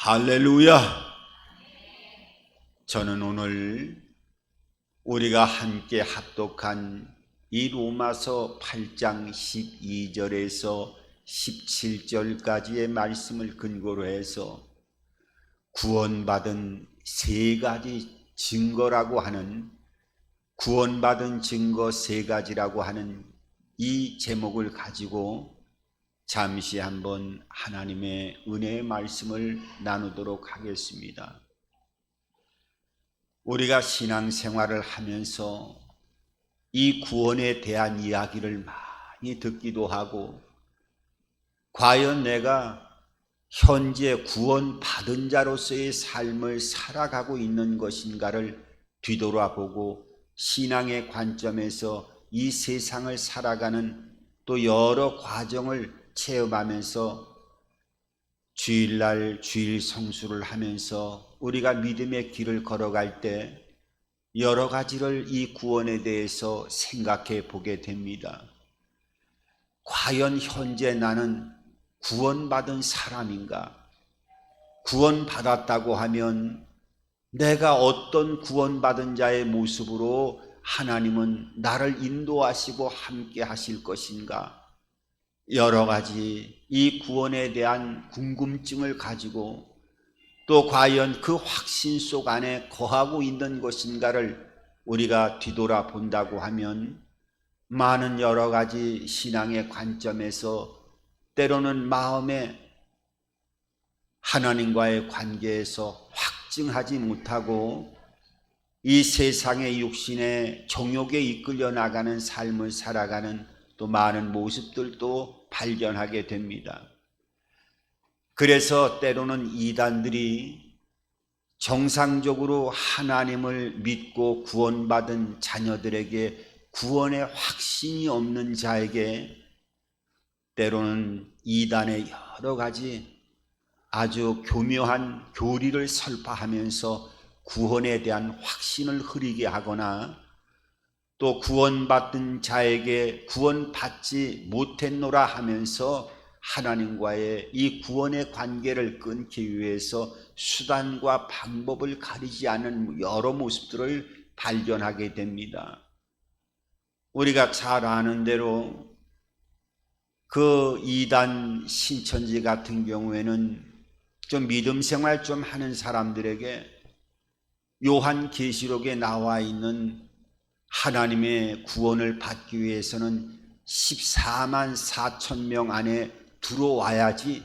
할렐루야! 저는 오늘 우리가 함께 합독한 이 로마서 8장 12절에서 17절까지의 말씀을 근거로 해서 구원받은 세 가지 증거라고 하는 구원받은 증거 세 가지라고 하는 이 제목을 가지고 잠시 한번 하나님의 은혜의 말씀을 나누도록 하겠습니다. 우리가 신앙생활을 하면서 이 구원에 대한 이야기를 많이 듣기도 하고, 과연 내가 현재 구원받은 자로서의 삶을 살아가고 있는 것인가를 뒤돌아보고 신앙의 관점에서 이 세상을 살아가는 또 여러 과정을 체험하면서 주일날 주일 성수를 하면서 우리가 믿음의 길을 걸어갈 때 여러 가지를 이 구원에 대해서 생각해 보게 됩니다. 과연 현재 나는 구원받은 사람인가? 구원받았다고 하면 내가 어떤 구원받은 자의 모습으로 하나님은 나를 인도하시고 함께 하실 것인가? 여러 가지 이 구원에 대한 궁금증을 가지고 또 과연 그 확신 속 안에 거하고 있는 것인가를 우리가 뒤돌아본다고 하면 많은 여러 가지 신앙의 관점에서 때로는 마음에 하나님과의 관계에서 확증하지 못하고 이 세상의 육신의 정욕에 이끌려 나가는 삶을 살아가는 또 많은 모습들도 발견하게 됩니다. 그래서 때로는 이단들이 정상적으로 하나님을 믿고 구원받은 자녀들에게 구원의 확신이 없는 자에게 때로는 이단의 여러 가지 아주 교묘한 교리를 설파하면서 구원에 대한 확신을 흐리게 하거나 또 구원받은 자에게 구원받지 못했노라 하면서 하나님과의 이 구원의 관계를 끊기 위해서 수단과 방법을 가리지 않은 여러 모습들을 발견하게 됩니다. 우리가 잘 아는 대로 그 이단 신천지 같은 경우에는 좀 믿음 생활 좀 하는 사람들에게 요한계시록에 나와 있는 하나님의 구원을 받기 위해서는 14만 4천 명 안에 들어와야지,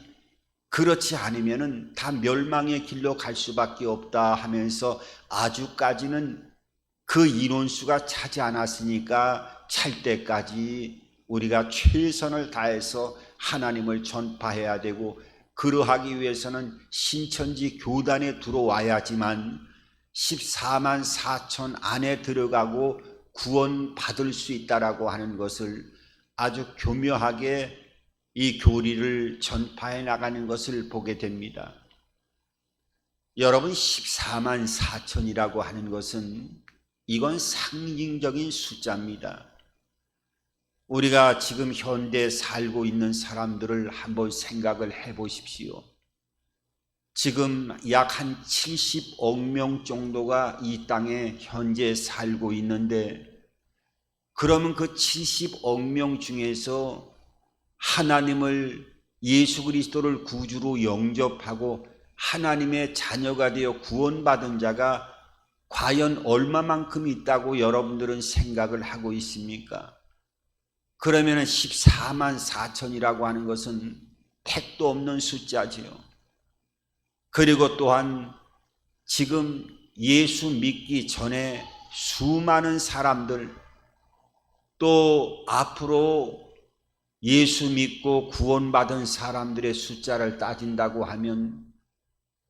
그렇지 않으면 다 멸망의 길로 갈 수밖에 없다 하면서 아주까지는 그 인원수가 차지 않았으니까 찰 때까지 우리가 최선을 다해서 하나님을 전파해야 되고, 그러하기 위해서는 신천지 교단에 들어와야지만 14만 4천 안에 들어가고 구원받을 수 있다라고 하는 것을 아주 교묘하게 이 교리를 전파해 나가는 것을 보게 됩니다. 여러분, 14만 4천이라고 하는 것은 이건 상징적인 숫자입니다. 우리가 지금 현대에 살고 있는 사람들을 한번 생각을 해 보십시오. 지금 약 한 70억 명 정도가 이 땅에 현재 살고 있는데, 그러면 그 70억 명 중에서 하나님을, 예수 그리스도를 구주로 영접하고 하나님의 자녀가 되어 구원받은 자가 과연 얼마만큼 있다고 여러분들은 생각을 하고 있습니까? 그러면 14만 4천이라고 하는 것은 택도 없는 숫자지요. 그리고 또한 지금 예수 믿기 전에 수많은 사람들, 또 앞으로 예수 믿고 구원받은 사람들의 숫자를 따진다고 하면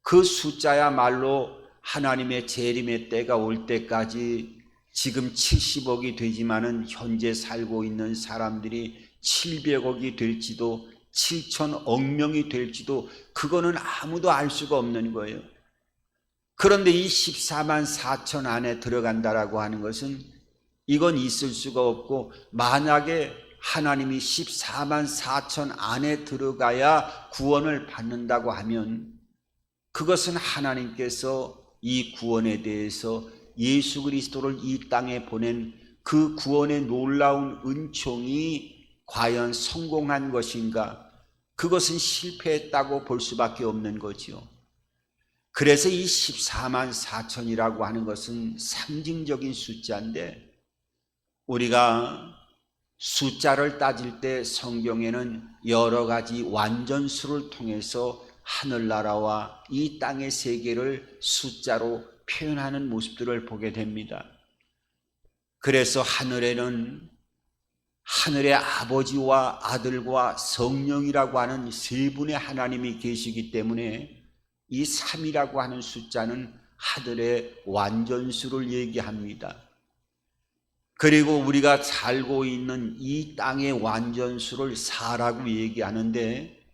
그 숫자야말로 하나님의 재림의 때가 올 때까지 지금 70억이 되지만은 현재 살고 있는 사람들이 700억이 될지도 7천억 명이 될지도 그거는 아무도 알 수가 없는 거예요. 그런데 이 14만 4천 안에 들어간다라고 하는 것은 이건 있을 수가 없고, 만약에 하나님이 14만 4천 안에 들어가야 구원을 받는다고 하면 그것은 하나님께서 이 구원에 대해서 예수 그리스도를 이 땅에 보낸 그 구원의 놀라운 은총이 과연 성공한 것인가? 그것은 실패했다고 볼 수밖에 없는 거지요. 그래서 이 14만 4천이라고 하는 것은 상징적인 숫자인데, 우리가 숫자를 따질 때 성경에는 여러 가지 완전수를 통해서 하늘나라와 이 땅의 세계를 숫자로 표현하는 모습들을 보게 됩니다. 그래서 하늘에는 하늘의 아버지와 아들과 성령이라고 하는 세 분의 하나님이 계시기 때문에 이 3이라고 하는 숫자는 하늘의 완전수를 얘기합니다. 그리고 우리가 살고 있는 이 땅의 완전수를 4라고 얘기하는데,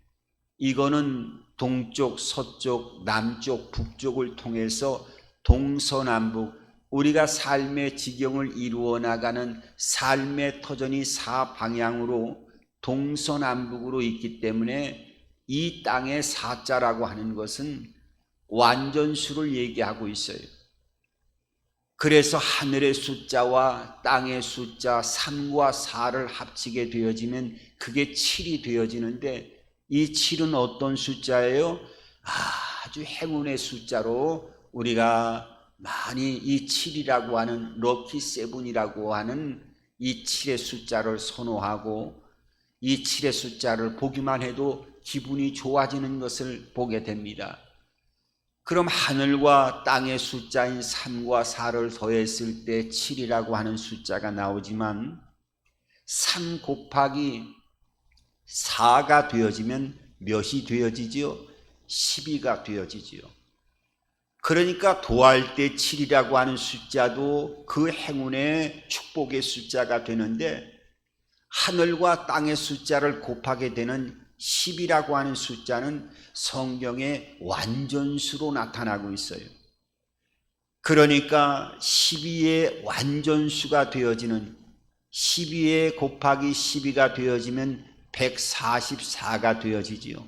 이거는 동쪽, 서쪽, 남쪽, 북쪽을 통해서 동서남북 우리가 삶의 지경을 이루어 나가는 삶의 터전이 4방향으로 동서남북으로 있기 때문에 이 땅의 4자라고 하는 것은 완전수를 얘기하고 있어요. 그래서 하늘의 숫자와 땅의 숫자 3과 4를 합치게 되어지면 그게 7이 되어지는데, 이 7은 어떤 숫자예요? 아주 행운의 숫자로 우리가 많이 이 7이라고 하는 럭키 세븐이라고 하는 이 7의 숫자를 선호하고, 이 7의 숫자를 보기만 해도 기분이 좋아지는 것을 보게 됩니다. 그럼 하늘과 땅의 숫자인 3과 4를 더했을 때 7이라고 하는 숫자가 나오지만, 3 곱하기 4가 되어지면 몇이 되어지지요? 12가 되어지지요. 그러니까 도할 때 7이라고 하는 숫자도 그 행운의 축복의 숫자가 되는데, 하늘과 땅의 숫자를 곱하게 되는 10이라고 하는 숫자는 성경의 완전수로 나타나고 있어요. 그러니까 12의 완전수가 되어지는, 12에 곱하기 12가 되어지면 144가 되어지지요.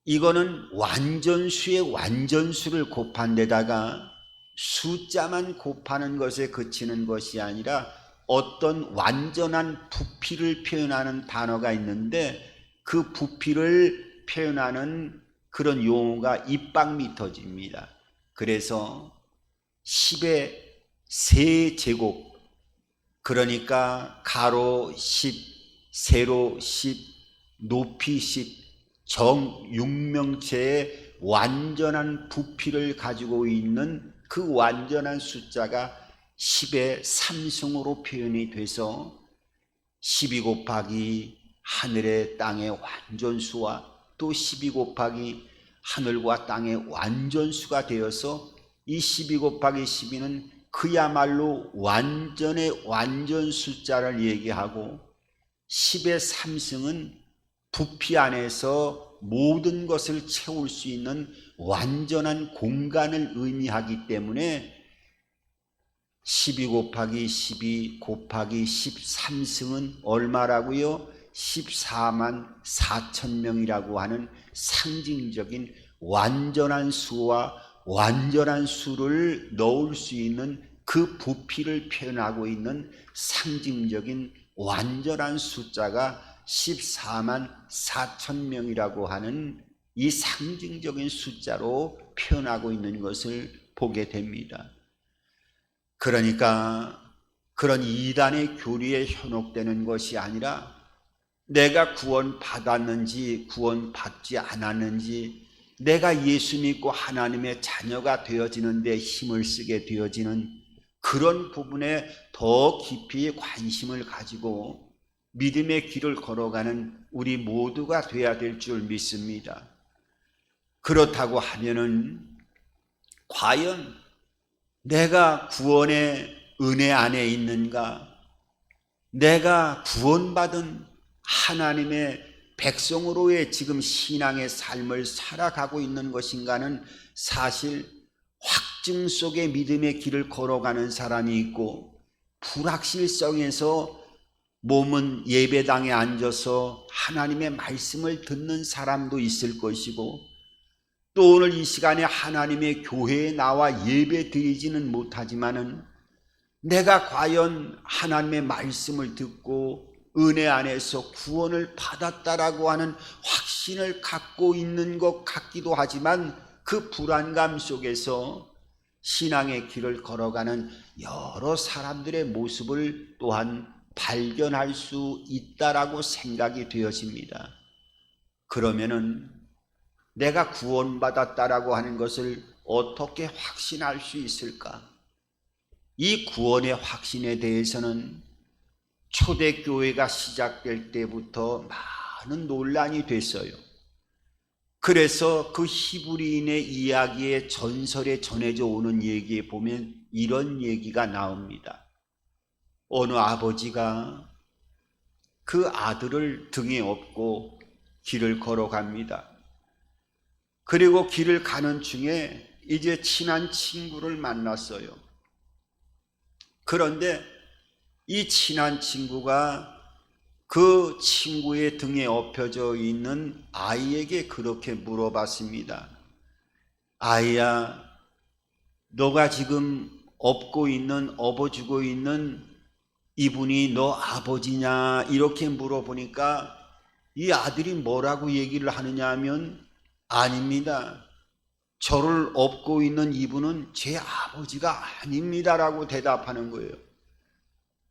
이거는 완전수의 완전수를 곱한 데다가 숫자만 곱하는 것에 그치는 것이 아니라 어떤 완전한 부피를 표현하는 단어가 있는데, 그 부피를 표현하는 그런 용어가 입방미터지입니다. 그래서 10의 세제곱, 그러니까 가로 10, 세로 10, 높이 10, 정육명체의 완전한 부피를 가지고 있는 그 완전한 숫자가 10의 3승으로 표현이 돼서 12 곱하기 하늘의 땅의 완전수와 또 12 곱하기 하늘과 땅의 완전수가 되어서 이 12 곱하기 12는 그야말로 완전의 완전 숫자를 얘기하고, 10의 3승은 부피 안에서 모든 것을 채울 수 있는 완전한 공간을 의미하기 때문에 12 곱하기 12 곱하기 13승은 얼마라고요? 14만 4천 명이라고 하는 상징적인 완전한 수와 완전한 수를 넣을 수 있는 그 부피를 표현하고 있는 상징적인 완전한 숫자가 14만 4천 명이라고 하는 이 상징적인 숫자로 표현하고 있는 것을 보게 됩니다. 그러니까 그런 이단의 교리에 현혹되는 것이 아니라, 내가 구원받았는지 구원받지 않았는지, 내가 예수 믿고 하나님의 자녀가 되어지는 데 힘을 쓰게 되어지는 그런 부분에 더 깊이 관심을 가지고 믿음의 길을 걸어가는 우리 모두가 되어야 될 줄 믿습니다. 그렇다고 하면은 과연 내가 구원의 은혜 안에 있는가? 내가 구원받은 하나님의 백성으로의 지금 신앙의 삶을 살아가고 있는 것인가는 사실 확증 속에 믿음의 길을 걸어가는 사람이 있고, 불확실성에서 몸은 예배당에 앉아서 하나님의 말씀을 듣는 사람도 있을 것이고, 또 오늘 이 시간에 하나님의 교회에 나와 예배 드리지는 못하지만은 내가 과연 하나님의 말씀을 듣고 은혜 안에서 구원을 받았다라고 하는 확신을 갖고 있는 것 같기도 하지만 그 불안감 속에서 신앙의 길을 걸어가는 여러 사람들의 모습을 또한 발견할 수 있다라고 생각이 되어집니다. 그러면은 내가 구원받았다라고 하는 것을 어떻게 확신할 수 있을까? 이 구원의 확신에 대해서는 초대교회가 시작될 때부터 많은 논란이 됐어요. 그래서 그 히브리인의 이야기의 전설에 전해져 오는 얘기에 보면 이런 얘기가 나옵니다. 어느 아버지가 그 아들을 등에 업고 길을 걸어갑니다. 그리고 길을 가는 중에 이제 친한 친구를 만났어요. 그런데 이 친한 친구가 그 친구의 등에 업혀져 있는 아이에게 그렇게 물어봤습니다. 아이야, 너가 지금 업고 있는, 업어주고 있는 이분이 너 아버지냐? 이렇게 물어보니까 이 아들이 뭐라고 얘기를 하느냐 하면 아닙니다. 저를 업고 있는 이분은 제 아버지가 아닙니다라고 대답하는 거예요.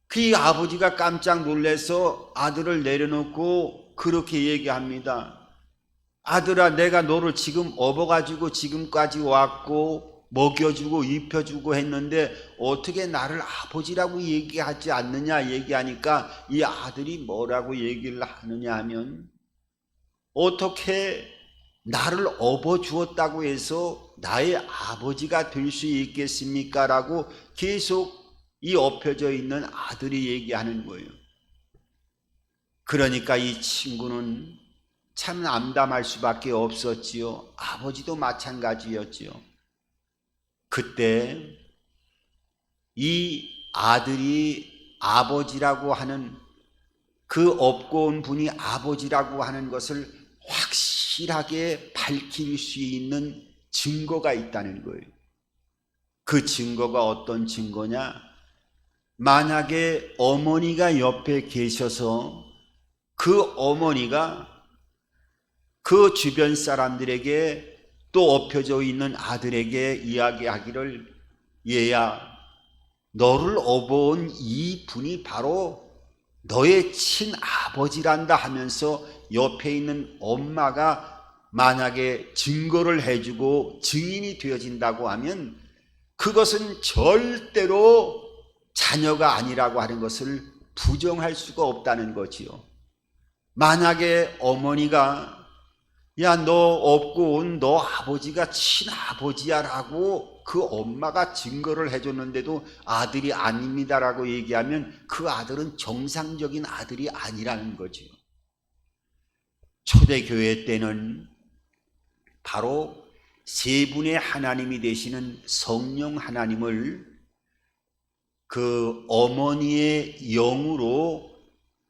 그 아버지가 깜짝 놀라서 아들을 내려놓고 그렇게 얘기합니다. 아들아, 내가 너를 지금 업어가지고 지금까지 왔고 먹여주고 입혀주고 했는데 어떻게 나를 아버지라고 얘기하지 않느냐 얘기하니까 이 아들이 뭐라고 얘기를 하느냐 하면 어떻게 나를 업어주었다고 해서 나의 아버지가 될 수 있겠습니까? 라고 계속 이 엎혀져 있는 아들이 얘기하는 거예요. 그러니까 이 친구는 참 암담할 수밖에 없었지요. 아버지도 마찬가지였지요. 그때 이 아들이 아버지라고 하는 그 업고 온 분이 아버지라고 하는 것을 확실하게 밝힐 수 있는 증거가 있다는 거예요. 그 증거가 어떤 증거냐? 만약에 어머니가 옆에 계셔서 그 어머니가 그 주변 사람들에게 또 엎혀져 있는 아들에게 이야기하기를 얘야, 너를 업어온 이 분이 바로 너의 친아버지란다 하면서 옆에 있는 엄마가 만약에 증거를 해주고 증인이 되어진다고 하면 그것은 절대로 자녀가 아니라고 하는 것을 부정할 수가 없다는 거지요. 만약에 어머니가 야, 너 업고 온 너 아버지가 친아버지야 라고 그 엄마가 증거를 해줬는데도 아들이 아닙니다라고 얘기하면 그 아들은 정상적인 아들이 아니라는 거죠. 초대교회 때는 바로 세 분의 하나님이 되시는 성령 하나님을 그 어머니의 영으로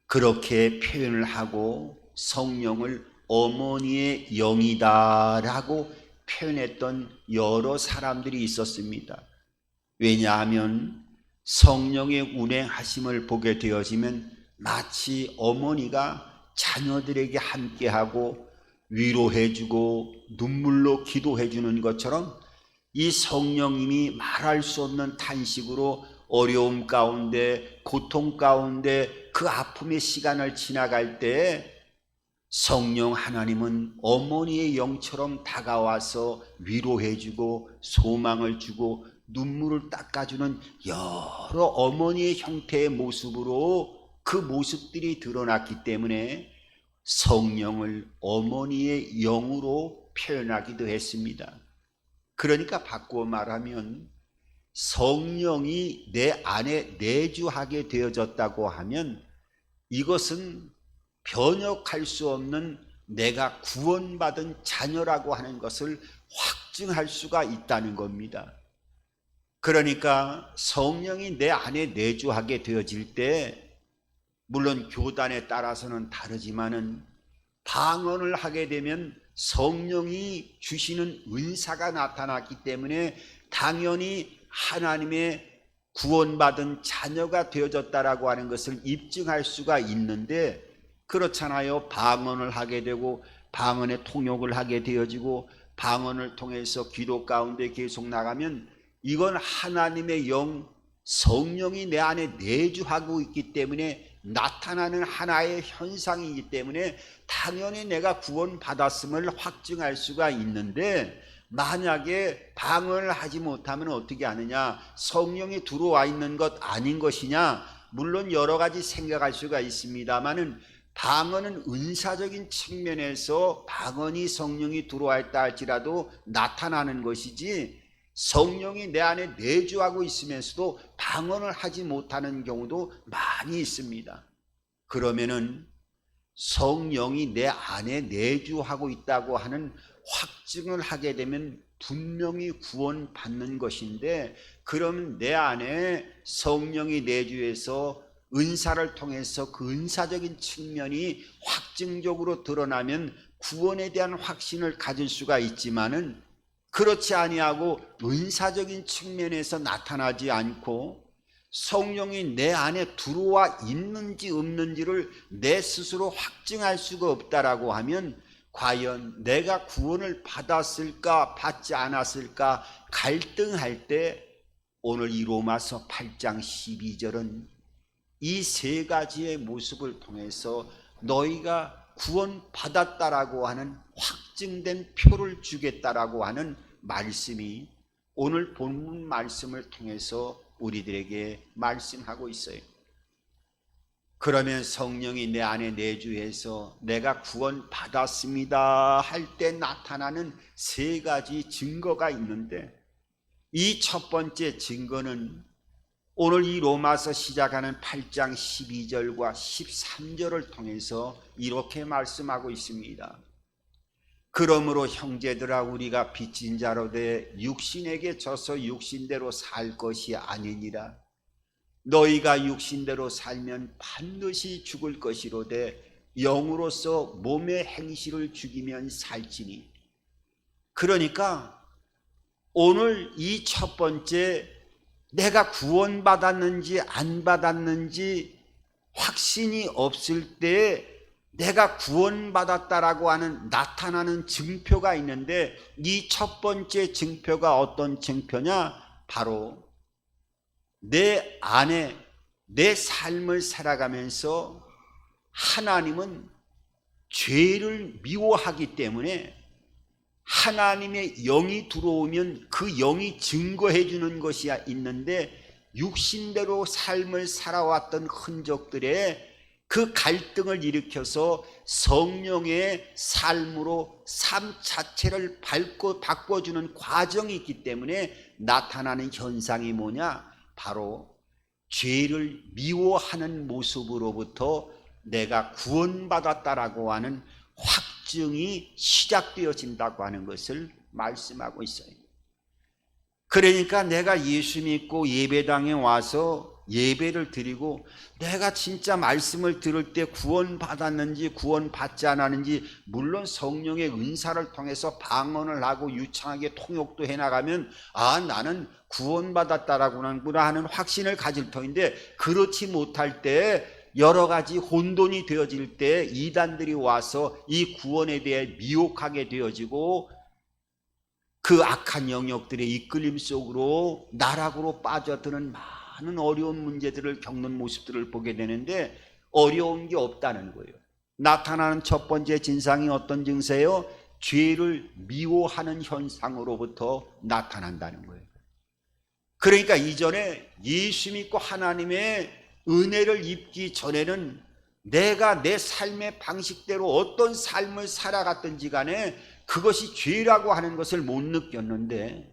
그렇게 표현을 하고 성령을 어머니의 영이다라고 표현했던 여러 사람들이 있었습니다. 왜냐하면 성령의 운행하심을 보게 되어지면 마치 어머니가 자녀들에게 함께하고 위로해주고 눈물로 기도해주는 것처럼 이 성령님이 말할 수 없는 탄식으로 어려움 가운데 고통 가운데 그 아픔의 시간을 지나갈 때 성령 하나님은 어머니의 영처럼 다가와서 위로해주고 소망을 주고 눈물을 닦아주는 여러 어머니의 형태의 모습으로 그 모습들이 드러났기 때문에 성령을 어머니의 영으로 표현하기도 했습니다. 그러니까 바꾸어 말하면 성령이 내 안에 내주하게 되어졌다고 하면 이것은 변혁할 수 없는 내가 구원받은 자녀라고 하는 것을 확증할 수가 있다는 겁니다. 그러니까 성령이 내 안에 내주하게 되어질 때 물론 교단에 따라서는 다르지만은 방언을 하게 되면 성령이 주시는 은사가 나타났기 때문에 당연히 하나님의 구원받은 자녀가 되어졌다라고 하는 것을 입증할 수가 있는데, 그렇잖아요. 방언을 하게 되고 방언의 통역을 하게 되어지고 방언을 통해서 기도 가운데 계속 나가면 이건 하나님의 영, 성령이 내 안에 내주하고 있기 때문에 나타나는 하나의 현상이기 때문에 당연히 내가 구원받았음을 확증할 수가 있는데, 만약에 방언을 하지 못하면 어떻게 하느냐? 성령이 들어와 있는 것 아닌 것이냐? 물론 여러 가지 생각할 수가 있습니다만은 방언은 은사적인 측면에서 방언이 성령이 들어와 있다 할지라도 나타나는 것이지, 성령이 내 안에 내주하고 있으면서도 방언을 하지 못하는 경우도 많이 있습니다. 그러면은 성령이 내 안에 내주하고 있다고 하는 확증을 하게 되면 분명히 구원받는 것인데, 그러면 내 안에 성령이 내주해서 은사를 통해서 그 은사적인 측면이 확증적으로 드러나면 구원에 대한 확신을 가질 수가 있지만은, 그렇지 아니하고 은사적인 측면에서 나타나지 않고 성령이 내 안에 들어와 있는지 없는지를 내 스스로 확증할 수가 없다라고 하면, 과연 내가 구원을 받았을까 받지 않았을까 갈등할 때 오늘 이 로마서 8장 12절은 이 세 가지의 모습을 통해서 너희가 구원받았다라고 하는 확증된 표를 주겠다라고 하는 말씀이 오늘 본문 말씀을 통해서 우리들에게 말씀하고 있어요. 그러면 성령이 내 안에 내주해서 내가 구원받았습니다 할 때 나타나는 세 가지 증거가 있는데, 이 첫 번째 증거는 오늘 이 로마서 시작하는 8장 12절과 13절을 통해서 이렇게 말씀하고 있습니다. 그러므로 형제들아, 우리가 빚진 자로 돼 육신에게 져서 육신대로 살 것이 아니니라. 너희가 육신대로 살면 반드시 죽을 것이로되 영으로서 몸의 행실을 죽이면 살지니. 그러니까 오늘 이 첫 번째, 내가 구원받았는지 안 받았는지 확신이 없을 때 내가 구원받았다라고 하는 나타나는 증표가 있는데, 이 첫 번째 증표가 어떤 증표냐? 바로 내 안에 내 삶을 살아가면서 하나님은 죄를 미워하기 때문에 하나님의 영이 들어오면 그 영이 증거해 주는 것이 있는데, 육신대로 삶을 살아왔던 흔적들에 그 갈등을 일으켜서 성령의 삶으로 삶 자체를 바꿔주는 과정이 있기 때문에 나타나는 현상이 뭐냐? 바로 죄를 미워하는 모습으로부터 내가 구원받았다라고 하는 확증이 시작되어진다고 하는 것을 말씀하고 있어요. 그러니까 내가 예수 믿고 예배당에 와서 예배를 드리고 내가 진짜 말씀을 들을 때 구원받았는지 구원받지 않았는지, 물론 성령의 은사를 통해서 방언을 하고 유창하게 통역도 해나가면 나는 구원받았다라고 하는 확신을 가질 터인데, 그렇지 못할 때 여러 가지 혼돈이 되어질 때 이단들이 와서 이 구원에 대해 미혹하게 되어지고 그 악한 영역들의 이끌림 속으로 나락으로 빠져드는 많은 어려운 문제들을 겪는 모습들을 보게 되는데, 어려운 게 없다는 거예요. 나타나는 첫 번째 진상이 어떤 증세요? 죄를 미워하는 현상으로부터 나타난다는 거예요. 그러니까 이전에 예수 믿고 하나님의 은혜를 입기 전에는 내가 내 삶의 방식대로 어떤 삶을 살아갔든지 간에 그것이 죄라고 하는 것을 못 느꼈는데,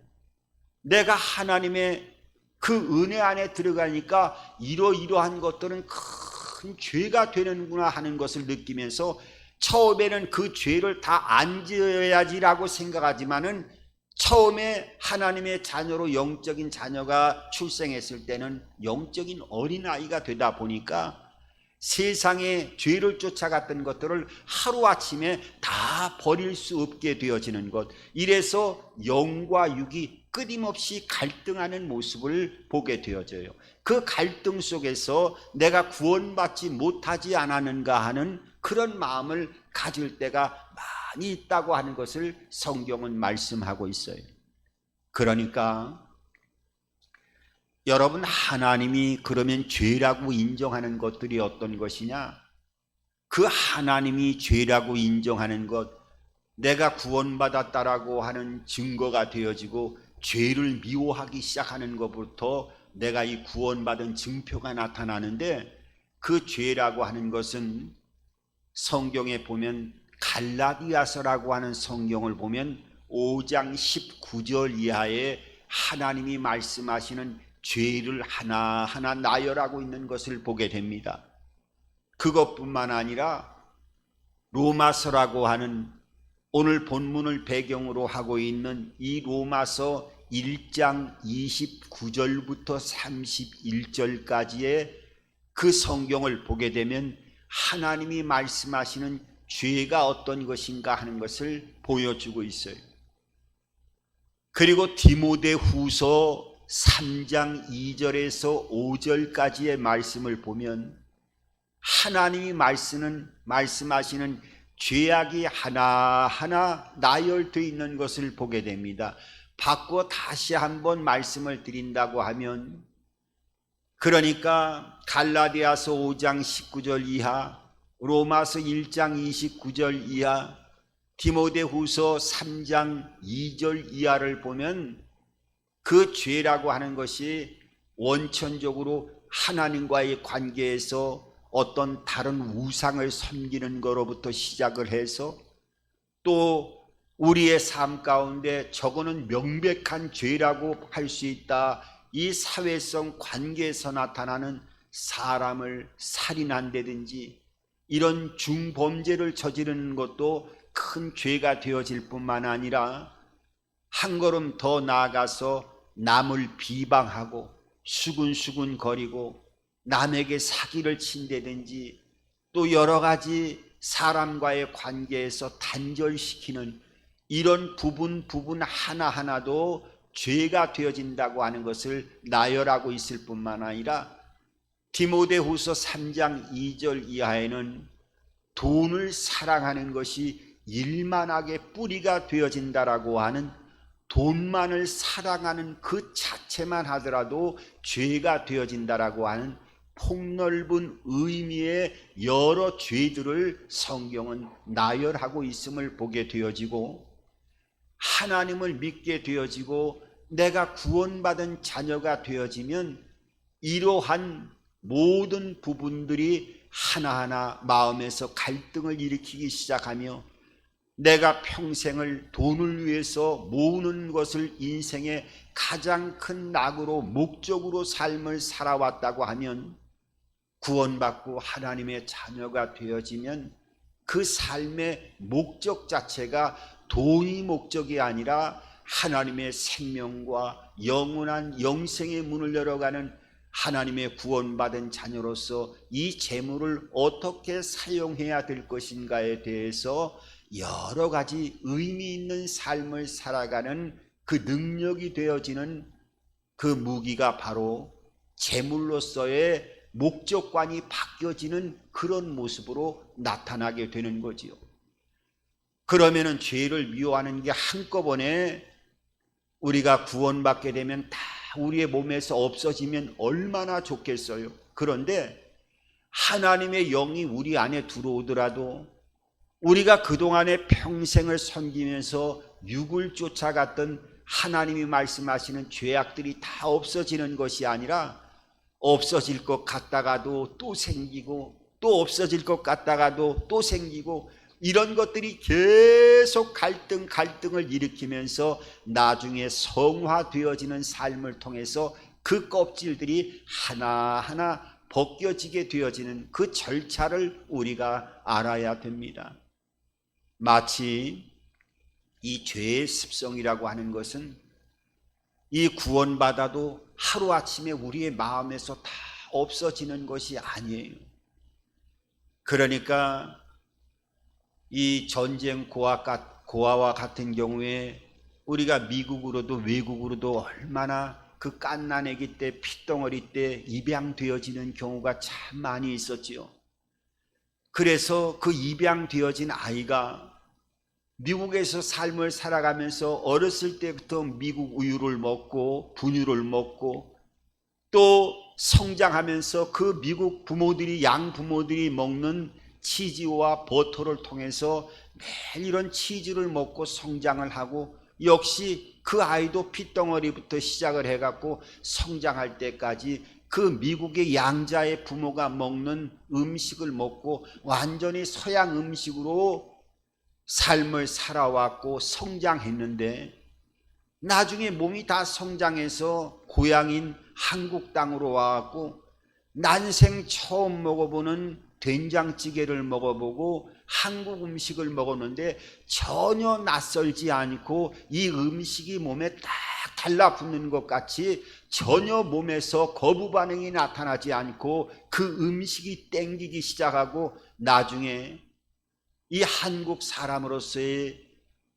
내가 하나님의 그 은혜 안에 들어가니까 이러이러한 것들은 큰 죄가 되는구나 하는 것을 느끼면서, 처음에는 그 죄를 다 안 지어야지라고 생각하지만은 처음에 하나님의 자녀로 영적인 자녀가 출생했을 때는 영적인 어린아이가 되다 보니까 세상에 죄를 쫓아갔던 것들을 하루아침에 다 버릴 수 없게 되어지는 것, 이래서 영과 육이 끊임없이 갈등하는 모습을 보게 되어져요. 그 갈등 속에서 내가 구원받지 못하지 않았는가 하는 그런 마음을 가질 때가 많이 있다고 하는 것을 성경은 말씀하고 있어요. 그러니까 여러분, 하나님이 그러면 죄라고 인정하는 것들이 어떤 것이냐? 그 하나님이 죄라고 인정하는 것, 내가 구원받았다라고 하는 증거가 되어지고 죄를 미워하기 시작하는 것부터 내가 이 구원받은 증표가 나타나는데, 그 죄라고 하는 것은 성경에 보면 갈라디아서라고 하는 성경을 보면 5장 19절 이하에 하나님이 말씀하시는 죄를 하나하나 나열하고 있는 것을 보게 됩니다. 그것뿐만 아니라 로마서라고 하는 오늘 본문을 배경으로 하고 있는 이 로마서 1장 29절부터 31절까지의 그 성경을 보게 되면 하나님이 말씀하시는 죄가 어떤 것인가 하는 것을 보여주고 있어요. 그리고 디모데후서 3장 2절에서 5절까지의 말씀을 보면 하나님이 말씀하시는 죄악이 하나하나 나열되어 있는 것을 보게 됩니다. 바꾸어 다시 한번 말씀을 드린다고 하면, 그러니까 갈라디아서 5장 19절 이하, 로마서 1장 29절 이하, 디모데후서 3장 2절 이하를 보면 그 죄라고 하는 것이 원천적으로 하나님과의 관계에서 어떤 다른 우상을 섬기는 것로부터 시작을 해서, 또 우리의 삶 가운데 저거는 명백한 죄라고 할 수 있다, 이 사회성 관계에서 나타나는 사람을 살인한다든지 이런 중범죄를 저지르는 것도 큰 죄가 되어질 뿐만 아니라 한 걸음 더 나아가서 남을 비방하고 수군수군 거리고 남에게 사기를 친다든지, 또 여러 가지 사람과의 관계에서 단절시키는 이런 부분 하나하나도 죄가 되어진다고 하는 것을 나열하고 있을 뿐만 아니라 디모데후서 3장 2절 이하에는 돈을 사랑하는 것이 일만하게 뿌리가 되어진다라고 하는, 돈만을 사랑하는 그 자체만 하더라도 죄가 되어진다라고 하는 폭넓은 의미의 여러 죄들을 성경은 나열하고 있음을 보게 되어지고, 하나님을 믿게 되어지고 내가 구원받은 자녀가 되어지면 이러한 모든 부분들이 하나하나 마음에서 갈등을 일으키기 시작하며, 내가 평생을 돈을 위해서 모으는 것을 인생의 가장 큰 낙으로 목적으로 삶을 살아왔다고 하면, 구원받고 하나님의 자녀가 되어지면 그 삶의 목적 자체가 돈이 목적이 아니라 하나님의 생명과 영원한 영생의 문을 열어가는 하나님의 구원받은 자녀로서 이 재물을 어떻게 사용해야 될 것인가에 대해서 여러 가지 의미 있는 삶을 살아가는 그 능력이 되어지는 그 무기가 바로 재물로서의 목적관이 바뀌어지는 그런 모습으로 나타나게 되는 거지요. 그러면은 죄를 미워하는 게 한꺼번에 우리가 구원받게 되면 다 우리의 몸에서 없어지면 얼마나 좋겠어요. 그런데 하나님의 영이 우리 안에 들어오더라도 우리가 그동안에 평생을 섬기면서 육을 쫓아갔던 하나님이 말씀하시는 죄악들이 다 없어지는 것이 아니라 없어질 것 같다가도 또 생기고, 또 없어질 것 같다가도 또 생기고, 이런 것들이 계속 갈등을 일으키면서 나중에 성화되어지는 삶을 통해서 그 껍질들이 하나하나 벗겨지게 되어지는 그 절차를 우리가 알아야 됩니다. 마치 이 죄의 습성이라고 하는 것은 이 구원받아도 하루아침에 우리의 마음에서 다 없어지는 것이 아니에요. 그러니까 이 전쟁 고아와 같은 경우에 우리가 미국으로도 외국으로도 얼마나 그 갓난아기 때 핏덩어리 때 입양되어지는 경우가 참 많이 있었지요. 그래서 그 입양되어진 아이가 미국에서 삶을 살아가면서 어렸을 때부터 미국 우유를 먹고 분유를 먹고 또 성장하면서 그 미국 부모들이 양부모들이 먹는 치즈와 버터를 통해서 매일 이런 치즈를 먹고 성장을 하고 역시 그 아이도 핏덩어리부터 시작을 해갖고 성장할 때까지 그 미국의 양자의 부모가 먹는 음식을 먹고 완전히 서양 음식으로 삶을 살아왔고 성장했는데 나중에 몸이 다 성장해서 고향인 한국 땅으로 와갖고 난생 처음 먹어보는 된장찌개를 먹어보고 한국 음식을 먹었는데 전혀 낯설지 않고 이 음식이 몸에 딱 달라붙는 것 같이 전혀 몸에서 거부 반응이 나타나지 않고 그 음식이 땡기기 시작하고 나중에 이 한국 사람으로서의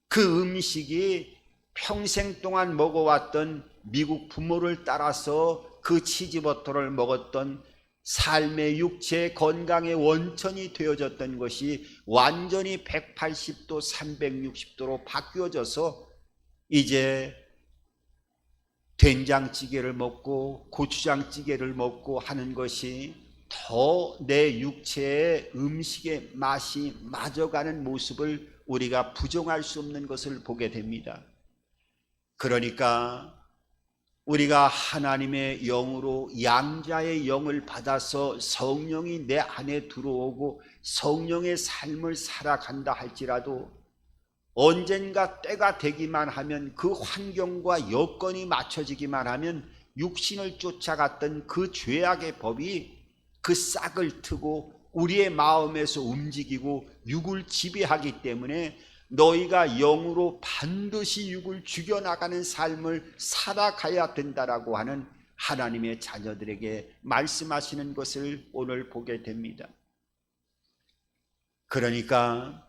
그 음식이 평생 동안 먹어왔던 미국 부모를 따라서 그 치즈버터를 먹었던 삶의 육체 건강의 원천이 되어졌던 것이 완전히 180도 360도로 바뀌어져서 이제 된장찌개를 먹고 고추장찌개를 먹고 하는 것이 더 내 육체의 음식의 맛이 맞아가는 모습을 우리가 부정할 수 없는 것을 보게 됩니다. 그러니까 우리가 하나님의 영으로 양자의 영을 받아서 성령이 내 안에 들어오고 성령의 삶을 살아간다 할지라도 언젠가 때가 되기만 하면 그 환경과 여건이 맞춰지기만 하면 육신을 쫓아갔던 그 죄악의 법이 그 싹을 트고 우리의 마음에서 움직이고 육을 지배하기 때문에 너희가 영으로 반드시 육을 죽여나가는 삶을 살아가야 된다라고 하는 하나님의 자녀들에게 말씀하시는 것을 오늘 보게 됩니다. 그러니까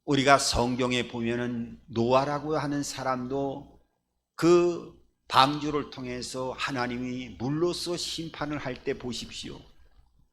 우리가 성경에 보면은 노아라고 하는 사람도 그 방주를 통해서 하나님이 물로써 심판을 할 때 보십시오.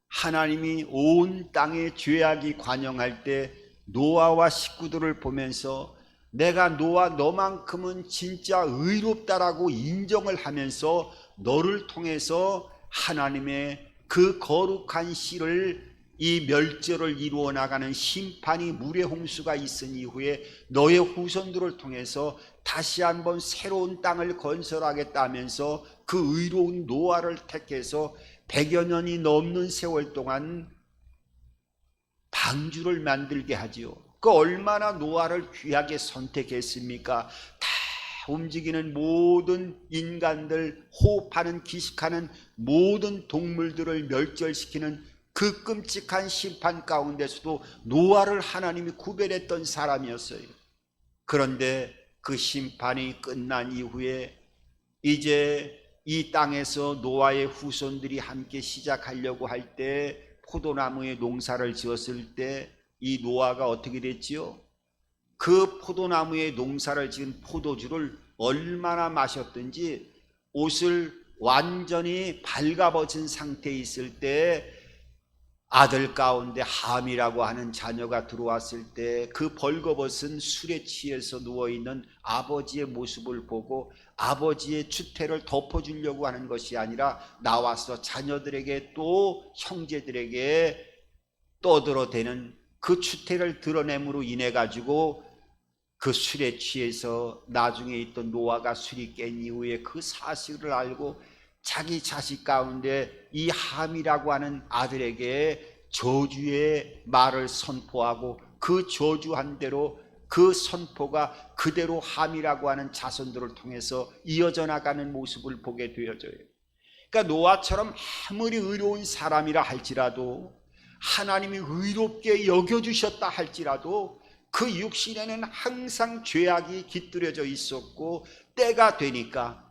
하나님이 온 땅에 죄악이 관영할 때 노아와 식구들을 보면서 내가 노아 너만큼은 진짜 의롭다라고 인정을 하면서 너를 통해서 하나님의 그 거룩한 씨를 이 멸절을 이루어 나가는 심판이 물의 홍수가 있은 이후에 너의 후손들을 통해서 다시 한번 새로운 땅을 건설하겠다면서 그 의로운 노아를 택해서 100여 년이 넘는 세월 동안 방주를 만들게 하지요. 그 얼마나 노아를 귀하게 선택했습니까? 다 움직이는 모든 인간들, 호흡하는 기식하는 모든 동물들을 멸절시키는 그 끔찍한 심판 가운데서도 노아를 하나님이 구별했던 사람이었어요. 그런데 그 심판이 끝난 이후에 이제 이 땅에서 노아의 후손들이 함께 시작하려고 할 때 포도나무의 농사를 지었을 때 이 노아가 어떻게 됐지요? 그 포도나무의 농사를 지은 포도주를 얼마나 마셨든지 옷을 완전히 발가벗은 상태에 있을 때 아들 가운데 함이라고 하는 자녀가 들어왔을 때 그 벌거벗은 술에 취해서 누워있는 아버지의 모습을 보고 아버지의 추태를 덮어주려고 하는 것이 아니라 나와서 자녀들에게 또 형제들에게 떠들어대는 그 추태를 드러냄으로 인해 가지고 그 술에 취해서 나중에 있던 노아가 술이 깬 이후에 그 사실을 알고 자기 자식 가운데 이 함이라고 하는 아들에게 저주의 말을 선포하고 그 저주한 대로 그 선포가 그대로 함이라고 하는 자손들을 통해서 이어져 나가는 모습을 보게 되어져요. 그러니까 노아처럼 아무리 의로운 사람이라 할지라도 하나님이 의롭게 여겨주셨다 할지라도 그 육신에는 항상 죄악이 깃들여져 있었고 때가 되니까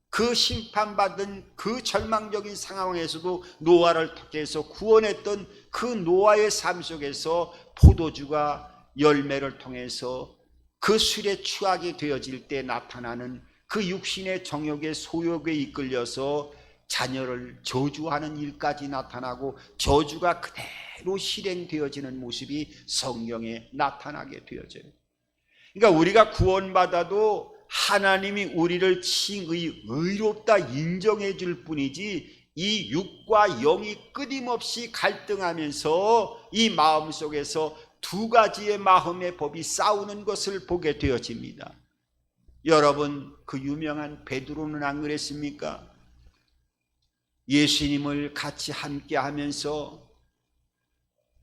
그 심판받은 그 절망적인 상황에서도 노아를 통해서 구원했던 그 노아의 삶 속에서 포도주가 열매를 통해서 그 술에 취하게 되어질 때 나타나는 그 육신의 정욕의 소욕에 이끌려서 자녀를 저주하는 일까지 나타나고 저주가 그대로 실행되어지는 모습이 성경에 나타나게 되어져요. 그러니까 우리가 구원받아도 하나님이 우리를 칭의 의롭다 인정해 줄 뿐이지 이 육과 영이 끊임없이 갈등하면서 이 마음 속에서 두 가지의 마음의 법이 싸우는 것을 보게 되어집니다. 여러분, 그 유명한 베드로는 안 그랬습니까? 예수님을 같이 함께 하면서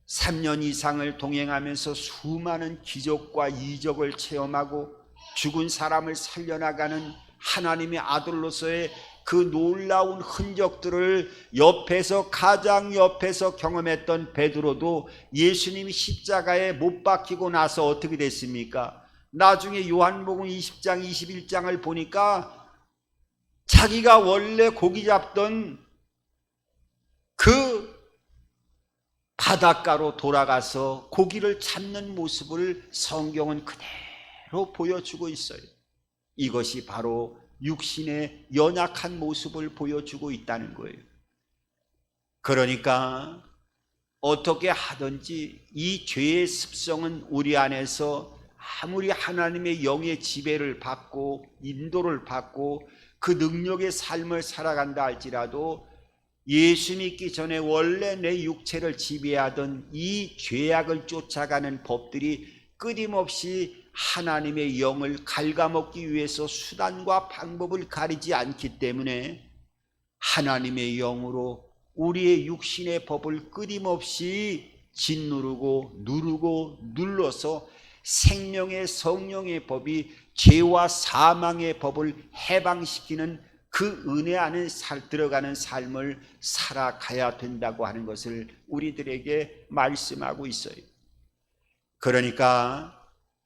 3년 이상을 동행하면서 수많은 기적과 이적을 체험하고 죽은 사람을 살려나가는 하나님의 아들로서의 그 놀라운 흔적들을 가장 옆에서 경험했던 베드로도 예수님이 십자가에 못 박히고 나서 어떻게 됐습니까? 나중에 요한복음 20장 21장을 보니까 자기가 원래 고기 잡던 그 바닷가로 돌아가서 고기를 잡는 모습을 성경은 그대로 보여주고 있어요. 이것이 바로 육신의 연약한 모습을 보여주고 있다는 거예요. 그러니까 어떻게 하든지 이 죄의 습성은 우리 안에서 아무리 하나님의 영의 지배를 받고 인도를 받고 그 능력의 삶을 살아간다 할지라도 예수 믿기 전에 원래 내 육체를 지배하던 이 죄악을 쫓아가는 법들이 끊임없이 하나님의 영을 갉아먹기 위해서 수단과 방법을 가리지 않기 때문에 하나님의 영으로 우리의 육신의 법을 끊임없이 짓누르고 눌러서 생명의 성령의 법이 죄와 사망의 법을 해방시키는 그 은혜 안에 들어가는 삶을 살아가야 된다고 하는 것을 우리들에게 말씀하고 있어요. 그러니까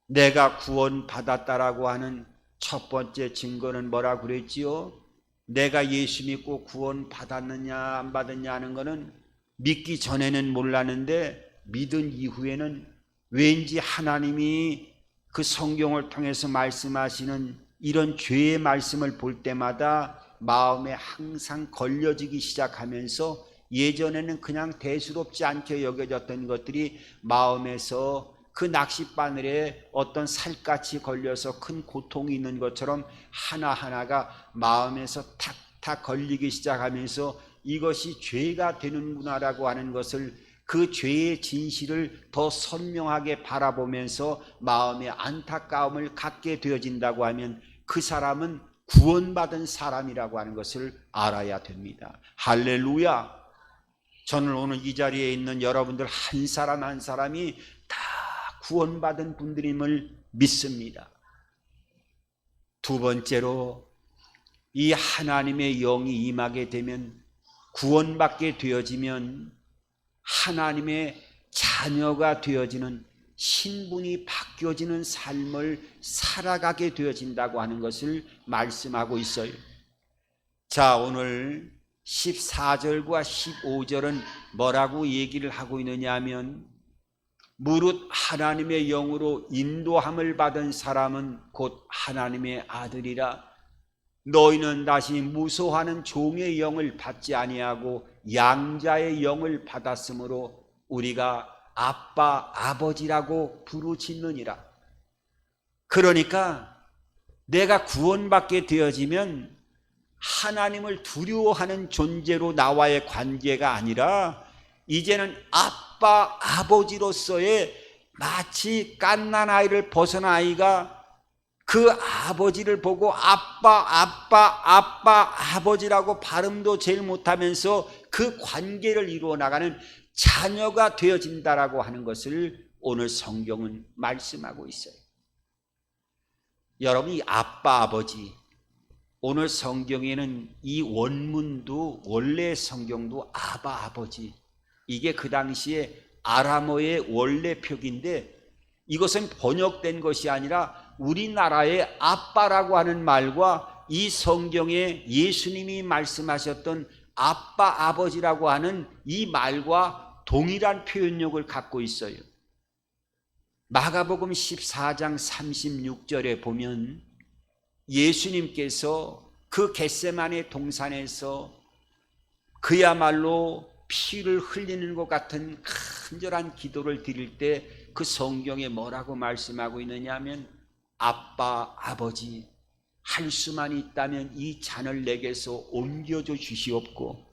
내가 구원받았다라고 하는 첫 번째 증거는 뭐라고 그랬지요? 내가 예수 믿고 구원받았느냐 안 받았냐 하는 것은 믿기 전에는 몰랐는데 믿은 이후에는 왠지 하나님이 그 성경을 통해서 말씀하시는 이런 죄의 말씀을 볼 때마다 마음에 항상 걸려지기 시작하면서 예전에는 그냥 대수롭지 않게 여겨졌던 것들이 마음에서 그 낚싯바늘에 어떤 살갗이 걸려서 큰 고통이 있는 것처럼 하나하나가 마음에서 탁탁 걸리기 시작하면서 이것이 죄가 되는구나라고 하는 것을 그 죄의 진실을 더 선명하게 바라보면서 마음의 안타까움을 갖게 되어진다고 하면 그 사람은 구원받은 사람이라고 하는 것을 알아야 됩니다. 할렐루야. 저는 오늘 이 자리에 있는 여러분들 한 사람 한 사람이 다 구원받은 분들임을 믿습니다. 두 번째로 이 하나님의 영이 임하게 되면 구원받게 되어지면 하나님의 자녀가 되어지는 신분이 바뀌어지는 삶을 살아가게 되어진다고 하는 것을 말씀하고 있어요. 자, 오늘 14절과 15절은 뭐라고 얘기를 하고 있느냐 하면 무릇 하나님의 영으로 인도함을 받은 사람은 곧 하나님의 아들이라. 너희는 다시 무소하는 종의 영을 받지 아니하고 양자의 영을 받았으므로 우리가 아빠 아버지라고 부르짖느니라. 그러니까 내가 구원받게 되어지면 하나님을 두려워하는 존재로 나와의 관계가 아니라 이제는 아빠 아버지로서의 마치 갓난 아이를 벗어난 아이가 그 아버지를 보고 아빠 아버지라고 발음도 제일 못하면서 그 관계를 이루어 나가는 자녀가 되어진다라고 하는 것을 오늘 성경은 말씀하고 있어요. 여러분, 이 아빠 아버지, 오늘 성경에는 이 원문도 원래 성경도 아바 아버지, 이게 그 당시에 아람어의 원래 표기인데 이것은 번역된 것이 아니라 우리나라의 아빠라고 하는 말과 이 성경에 예수님이 말씀하셨던 아빠 아버지라고 하는 이 말과 동일한 표현력을 갖고 있어요. 마가복음 14장 36절에 보면 예수님께서 그 겟세마네 동산에서 그야말로 피를 흘리는 것 같은 간절한 기도를 드릴 때 그 성경에 뭐라고 말씀하고 있느냐 하면 아빠, 아버지, 할 수만 있다면 이 잔을 내게서 옮겨줘 주시옵고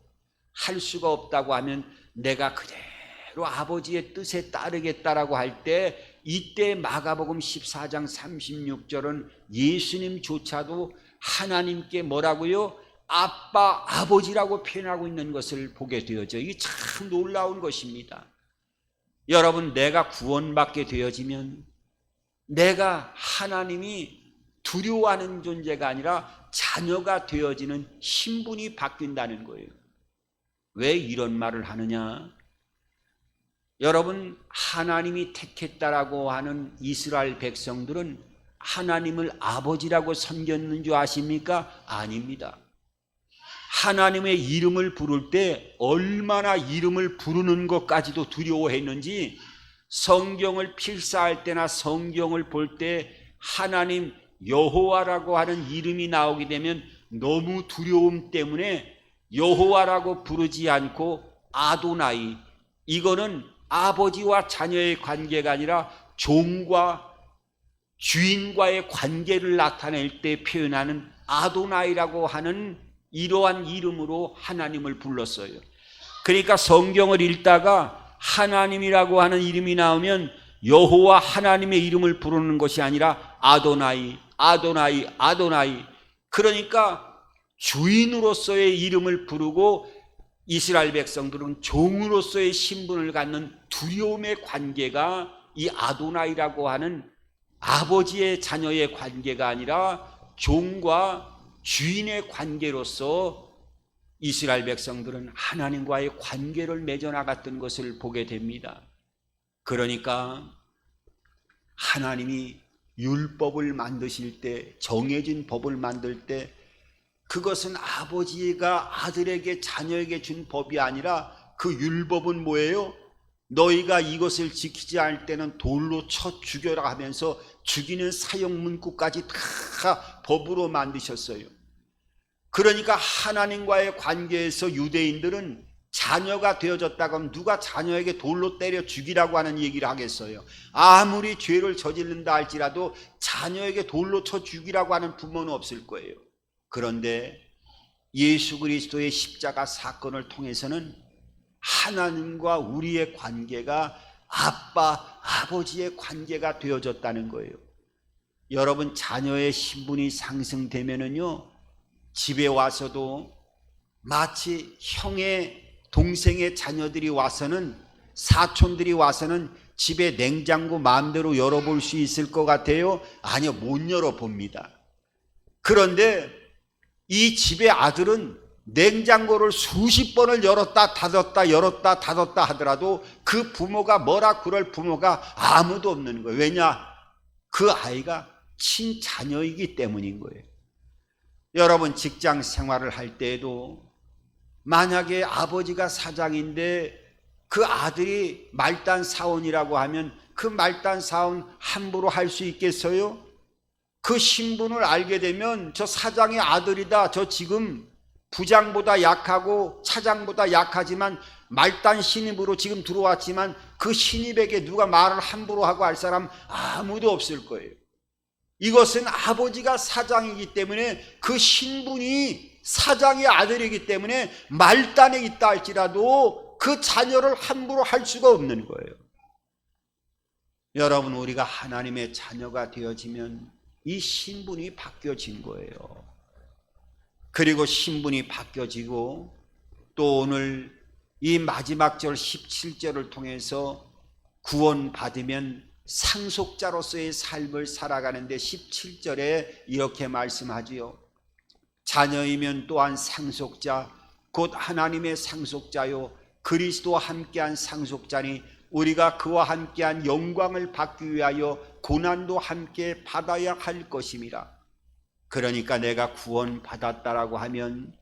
할 수가 없다고 하면 내가 그대로 아버지의 뜻에 따르겠다라고 할 때 이때 마가복음 14장 36절은 예수님조차도 하나님께 뭐라고요? 아빠, 아버지라고 표현하고 있는 것을 보게 되어져. 이게 참 놀라운 것입니다. 여러분, 내가 구원받게 되어지면 내가 하나님이 두려워하는 존재가 아니라 자녀가 되어지는 신분이 바뀐다는 거예요. 왜 이런 말을 하느냐? 여러분, 하나님이 택했다라고 하는 이스라엘 백성들은 하나님을 아버지라고 섬겼는 줄 아십니까? 아닙니다. 하나님의 이름을 부를 때 얼마나 이름을 부르는 것까지도 두려워했는지 성경을 필사할 때나 성경을 볼 때 하나님 여호와라고 하는 이름이 나오게 되면 너무 두려움 때문에 여호와라고 부르지 않고 아도나이, 이거는 아버지와 자녀의 관계가 아니라 종과 주인과의 관계를 나타낼 때 표현하는 아도나이라고 하는 이러한 이름으로 하나님을 불렀어요. 그러니까 성경을 읽다가 하나님이라고 하는 이름이 나오면 여호와 하나님의 이름을 부르는 것이 아니라 아도나이, 아도나이, 아도나이. 그러니까 주인으로서의 이름을 부르고 이스라엘 백성들은 종으로서의 신분을 갖는 두려움의 관계가 이 아도나이라고 하는 아버지의 자녀의 관계가 아니라 종과 주인의 관계로서 이스라엘 백성들은 하나님과의 관계를 맺어나갔던 것을 보게 됩니다. 그러니까 하나님이 율법을 만드실 때, 정해진 법을 만들 때 그것은 아버지가 아들에게 자녀에게 준 법이 아니라 그 율법은 뭐예요? 너희가 이것을 지키지 않을 때는 돌로 쳐 죽여라 하면서 죽이는 사형 문구까지 다 법으로 만드셨어요. 그러니까 하나님과의 관계에서 유대인들은 자녀가 되어졌다고 하면 누가 자녀에게 돌로 때려 죽이라고 하는 얘기를 하겠어요? 아무리 죄를 저지른다 할지라도 자녀에게 돌로 쳐 죽이라고 하는 부모는 없을 거예요. 그런데 예수 그리스도의 십자가 사건을 통해서는 하나님과 우리의 관계가 아빠, 아버지의 관계가 되어졌다는 거예요. 여러분, 자녀의 신분이 상승되면은요, 집에 와서도 마치 형의 동생의 자녀들이 와서는, 사촌들이 와서는 집에 냉장고 마음대로 열어볼 수 있을 것 같아요? 아니요, 못 열어봅니다. 그런데 이 집의 아들은 냉장고를 수십 번을 열었다 닫았다 열었다 닫았다 하더라도 그 부모가 뭐라 그럴 부모가 아무도 없는 거예요. 왜냐? 그 아이가 친자녀이기 때문인 거예요. 여러분, 직장 생활을 할 때에도 만약에 아버지가 사장인데 그 아들이 말단 사원이라고 하면 그 말단 사원 함부로 할 수 있겠어요? 그 신분을 알게 되면 저 사장의 아들이다, 저 지금 부장보다 약하고 차장보다 약하지만 말단 신입으로 지금 들어왔지만 그 신입에게 누가 말을 함부로 하고 할 사람 아무도 없을 거예요. 이것은 아버지가 사장이기 때문에 그 신분이 사장의 아들이기 때문에 말단에 있다 할지라도 그 자녀를 함부로 할 수가 없는 거예요. 여러분, 우리가 하나님의 자녀가 되어지면 이 신분이 바뀌어진 거예요. 그리고 신분이 바뀌어지고 또 오늘 이 마지막 절 17절을 통해서 구원받으면 상속자로서의 삶을 살아가는데 17절에 이렇게 말씀하지요. 자녀이면 또한 상속자, 곧 하나님의 상속자요 그리스도와 함께한 상속자니 우리가 그와 함께한 영광을 받기 위하여 고난도 함께 받아야 할 것임이라. 그러니까 내가 구원받았다라고 하면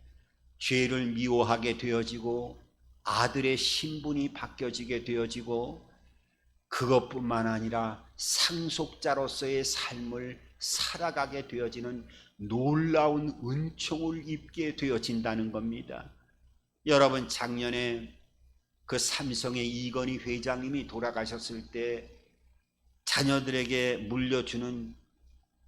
죄를 미워하게 되어지고 아들의 신분이 바뀌어지게 되어지고, 그것뿐만 아니라 상속자로서의 삶을 살아가게 되어지는 놀라운 은총을 입게 되어진다는 겁니다. 여러분, 작년에 그 삼성의 이건희 회장님이 돌아가셨을 때 자녀들에게 물려주는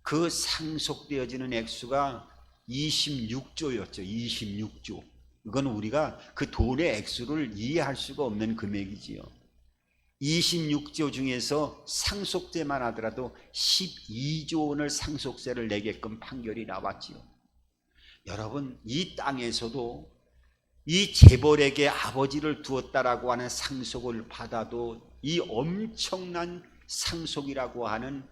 그 상속되어지는 액수가 26조였죠. 26조. 이건 우리가 그 돈의 액수를 이해할 수가 없는 금액이지요. 26조 중에서 상속세만 하더라도 12조 원을 상속세를 내게끔 판결이 나왔지요. 여러분, 이 땅에서도 이 재벌에게 아버지를 두었다라고 하는 상속을 받아도 이 엄청난 상속이라고 하는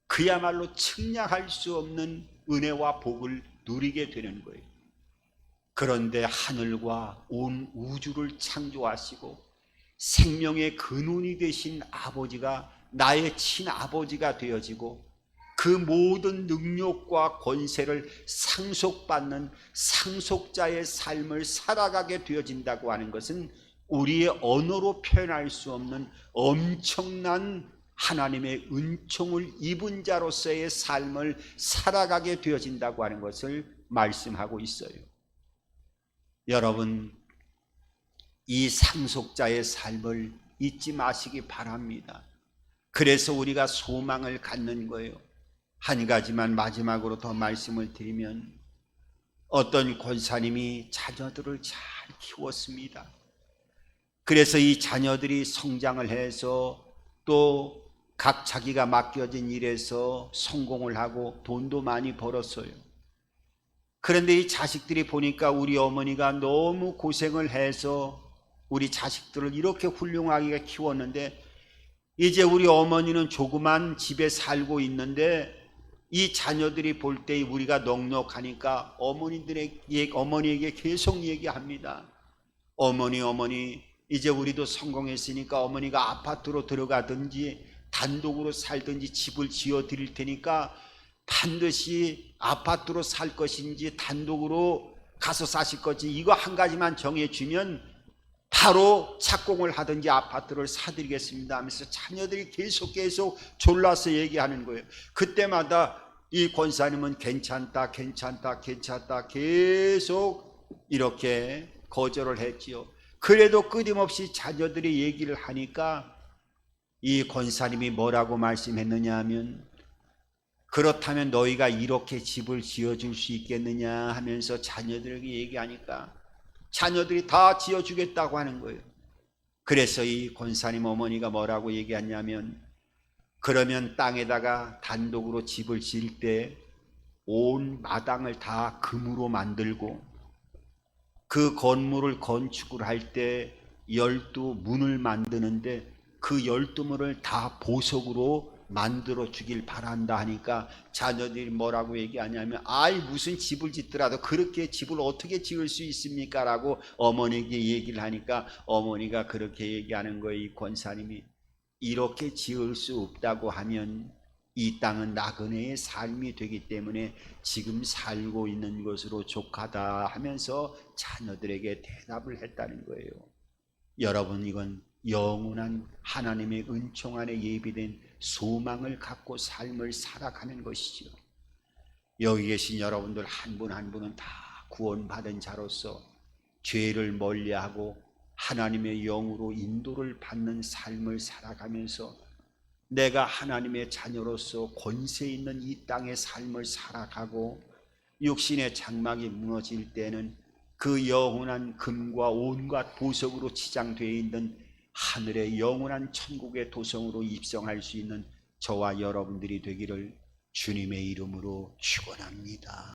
그야말로 측량할 수 없는 은혜와 복을 누리게 되는 거예요. 그런데 하늘과 온 우주를 창조하시고 생명의 근원이 되신 아버지가 나의 친아버지가 되어지고 그 모든 능력과 권세를 상속받는 상속자의 삶을 살아가게 되어진다고 하는 것은 우리의 언어로 표현할 수 없는 엄청난 하나님의 은총을 입은 자로서의 삶을 살아가게 되어진다고 하는 것을 말씀하고 있어요. 여러분, 이 상속자의 삶을 잊지 마시기 바랍니다. 그래서 우리가 소망을 갖는 거예요. 한 가지만 마지막으로 더 말씀을 드리면, 어떤 권사님이 자녀들을 잘 키웠습니다. 그래서 이 자녀들이 성장을 해서 또 각 자기가 맡겨진 일에서 성공을 하고 돈도 많이 벌었어요. 그런데 이 자식들이 보니까 우리 어머니가 너무 고생을 해서 우리 자식들을 이렇게 훌륭하게 키웠는데 이제 우리 어머니는 조그만 집에 살고 있는데 이 자녀들이 볼 때 우리가 넉넉하니까 어머니에게 계속 얘기합니다. 어머니, 이제 우리도 성공했으니까 어머니가 아파트로 들어가든지 단독으로 살든지 집을 지어 드릴 테니까 반드시 아파트로 살 것인지 단독으로 가서 사실 것인지 이거 한 가지만 정해주면 바로 착공을 하든지 아파트를 사드리겠습니다 하면서 자녀들이 계속 졸라서 얘기하는 거예요. 그때마다 이 권사님은 괜찮다 계속 이렇게 거절을 했지요. 그래도 끊임없이 자녀들이 얘기를 하니까 이 권사님이 뭐라고 말씀했느냐 하면, 그렇다면 너희가 이렇게 집을 지어줄 수 있겠느냐 하면서 자녀들에게 얘기하니까 자녀들이 다 지어주겠다고 하는 거예요. 그래서 이 권사님 어머니가 뭐라고 얘기했냐면, 그러면 땅에다가 단독으로 집을 지을 때 온 마당을 다 금으로 만들고 그 건물을 건축을 할 때 12문을 만드는데 그 12문을 다 보석으로 만들어 주길 바란다 하니까 자녀들이 뭐라고 얘기하냐면, 아이 무슨 집을 짓더라도 그렇게 집을 어떻게 지을 수 있습니까? 라고 어머니에게 얘기를 하니까 어머니가 그렇게 얘기하는 거예요. 이 권사님이 이렇게 지을 수 없다고 하면 이 땅은 나그네의 삶이 되기 때문에 지금 살고 있는 것으로 족하다 하면서 자녀들에게 대답을 했다는 거예요. 여러분, 이건 영원한 하나님의 은총 안에 예비된 소망을 갖고 삶을 살아가는 것이죠. 여기 계신 여러분들 한 분 한 분은 다 구원받은 자로서 죄를 멀리하고 하나님의 영으로 인도를 받는 삶을 살아가면서 내가 하나님의 자녀로서 권세 있는 이 땅의 삶을 살아가고 육신의 장막이 무너질 때는 그 영원한 금과 온갖 보석으로 치장되어 있는 하늘의 영원한 천국의 도성으로 입성할 수 있는 저와 여러분들이 되기를 주님의 이름으로 축원합니다.